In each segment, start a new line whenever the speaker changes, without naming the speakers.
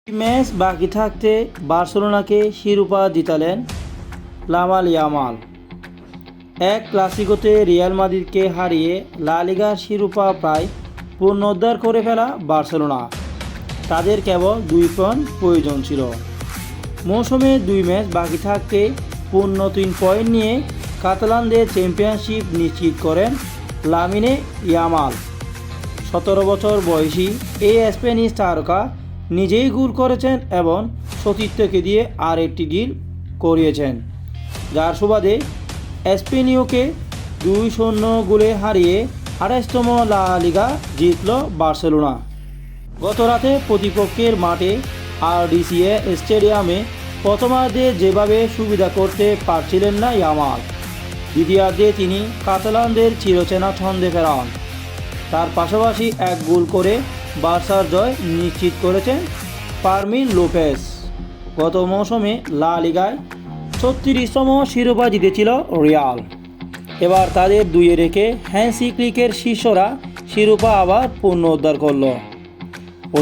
Match বাকি থাকতে বার্সেলোনাকে শিরোপা জিতালেন লামাল ইয়ামাল। এক ক্লাসিকোতে রিয়াল মাদ্রিদকে হারিয়ে লা লিগার শিরোপা প্রায় পুনরুদ্ধার করে ফেলা বার্সেলোনা। তাদের কেবল 2 পয়েন্ট প্রয়োজন ছিল। মৌসুমে 2 ম্যাচ বাকি থাকতে পূর্ণ 3 পয়েন্ট নিয়ে কাতালানদের চ্যাম্পিয়নশিপ নিশ্চিত করেন লামিনে ইয়ামাল। 17 বছর বয়সী এই স্প্যানিশ তারকা নিজেই গোল করেছেন এবং সতীর্থকে দিয়ে আরেকটি গোল করিয়েছেন, যার সুবাদে স্পেনীয়কে 2-0 গোলে হারিয়ে 28তম লা লিগা জিতল বার্সেলোনা। গত রাতে প্রতিপক্ষের মাঠে আরডিসিএ স্টেডিয়ামে প্রথমার্ধে যেভাবে সুবিধা করতে পারছিলেন না ইয়ামাল, দ্বিতীয়ার্ধে তিনি কাতালানদের চিরচেনা ছন্দে ফেরান। তার পাশাপাশি এক গোল করে বার্সার জয় নিশ্চিত করেছেন ফার্মিন লোপেস। গত মৌসুমে লা লিগায় 36তম শিরোপা জিতেছিল রিয়াল। এবার তাদের 2-এ রেখে হ্যান্সি ফ্লিকের শিষ্যরা শিরোপা আবার পুনরুদ্ধার করল।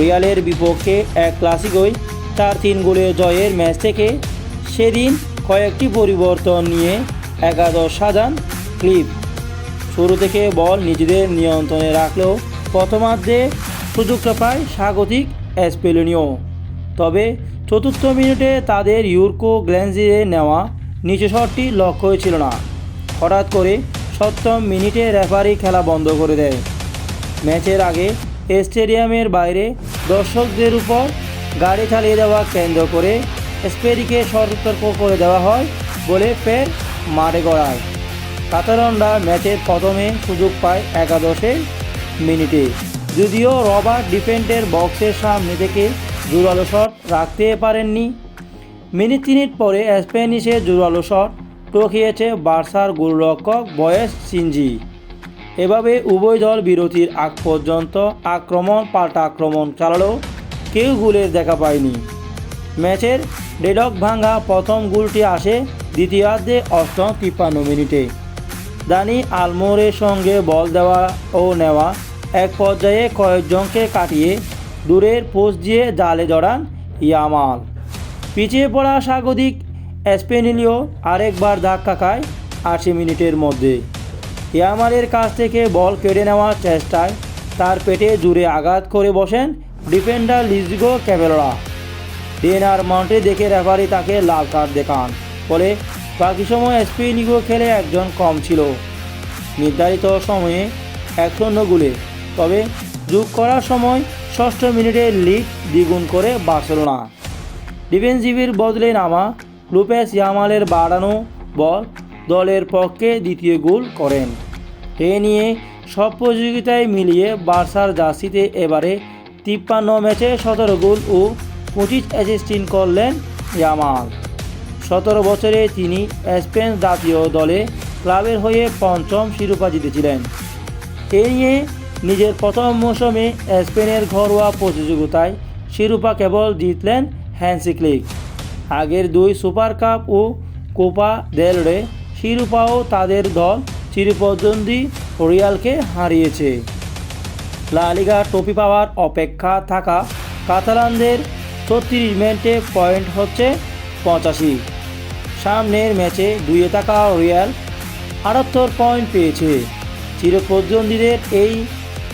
রিয়ালের বিপক্ষে এক ক্লাসিকোয় 4-3 গোলের জয়ের ম্যাচ থেকে সেদিন কয়েকটি পরিবর্তন নিয়ে একাদশ সাজান ফ্লিক। শুরু থেকে বল নিজেদের নিয়ন্ত্রণে রাখলেও প্রথমার্ধে সুযোগটা পায় স্বাগতিক স্পেনীয়। তবে চতুর্থ মিনিটে তাদের ইউরকো গ্ল্যান্সিরে নেওয়া নিচু শটটি লক্ষ্যই ছিল না। হঠাৎ করে 7ম মিনিটে রেফারি খেলা বন্ধ করে দেয়। ম্যাচের আগে স্টেডিয়ামের বাইরে দর্শকদের উপর গাড়ি চালিয়ে দেওয়া কেন্দ্র করে স্পেরিকে সতর্ক করে দেওয়া হয় বলে ফের মাঠে গড়ায়। কাতালানরা ম্যাচের প্রথমে সুযোগ পায় একাদশের মিনিটে, যদিও রবার্ট ডিফেন্ডের বক্সের সামনে থেকে জোরালো শট রাখতে পারেননি। মিনিট 3 পরে স্প্যানিশের জোরালো শট ঠকিয়েছে বার্সার গোলরক্ষক বয়েস সিনজি। এভাবে উভয় দল বিরতির আগ পর্যন্ত আক্রমণ পাল্টা আক্রমণ চালালেও কেউ গোলের দেখা পায়নি। ম্যাচের ডেডলক ভাঙা প্রথম গোলটি আসে দ্বিতীয়ার্ধে 53 মিনিটে। দানি আলমোরের সঙ্গে বল দেওয়া ও নেওয়া এক পর্যায়ে কয়েকজনকে কাটিয়ে দূরের পোস্ট দিয়ে জালে জড়ান ইয়ামাল। পিছিয়ে পড়া স্বাগতিক স্পেনীয় আরেকবার ধাক্কা খায় 80 মিনিটের মধ্যে। ইয়ামালের কাছ থেকে বল কেড়ে নেওয়ার চেষ্টায় তার পেটে জুড়ে আঘাত করে বসেন ডিফেন্ডার লিজিগো ক্যাভেলরা। ডেনার মাউন্টে দেখে রেফারি তাকে লাল কার্ড দেখান। ফলে বাকি সময় স্পেনীয় খেলে একজন কম ছিল। নির্ধারিত সময়ে 1-0 গোলে। তবে যোগ করার সময় 6ষ্ঠ মিনিটে লিড দ্বিগুণ করে বার্সেলোনা। ডিফেন্সিভের বদলে নামা লোপেস ইয়ামালের বাড়ানো বল দলের পক্ষে দ্বিতীয় গোল করেন। এ নিয়ে সব প্রতিযোগিতায় মিলিয়ে বার্সার জার্সিতে এবারে 53 ম্যাচে 17 গোল ও 25 অ্যাসিস্ট করলেন ইয়ামাল। 17 বছরে তিনি স্পেন জাতীয় দলে ক্লাবের হয়ে 5ম শিরোপা জিতেছিলেন। এ নিয়ে নিজের প্রথম মৌসুমে স্পেনের ঘরোয়া প্রতিযোগিতায় শিরোপা কেবল জিতলেন হ্যান্সি ফ্লিক। আগের 2 সুপার কাপ ও কোপা দেল রে শিরোপাও তাদের দল চিরপ্রতিদ্বন্দ্বী রিয়ালকে হারিয়েছে। লা লিগা ট্রফি পাওয়ার অপেক্ষা থাকা কাতালানদের 36 মিনিটে পয়েন্ট হচ্ছে 85। সামনের ম্যাচে 2-এ থাকা রিয়াল 78 পয়েন্ট পেয়েছে। চিরপ্রতিদ্বন্দ্বীদের এই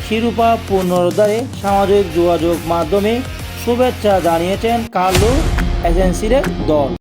শিরোপা পুনরুদ্ধারে সামাজিক যোগাযোগ মাধ্যমে শুভেচ্ছা জানিয়েছেন কার্লো অ্যানচেলত্তির দল।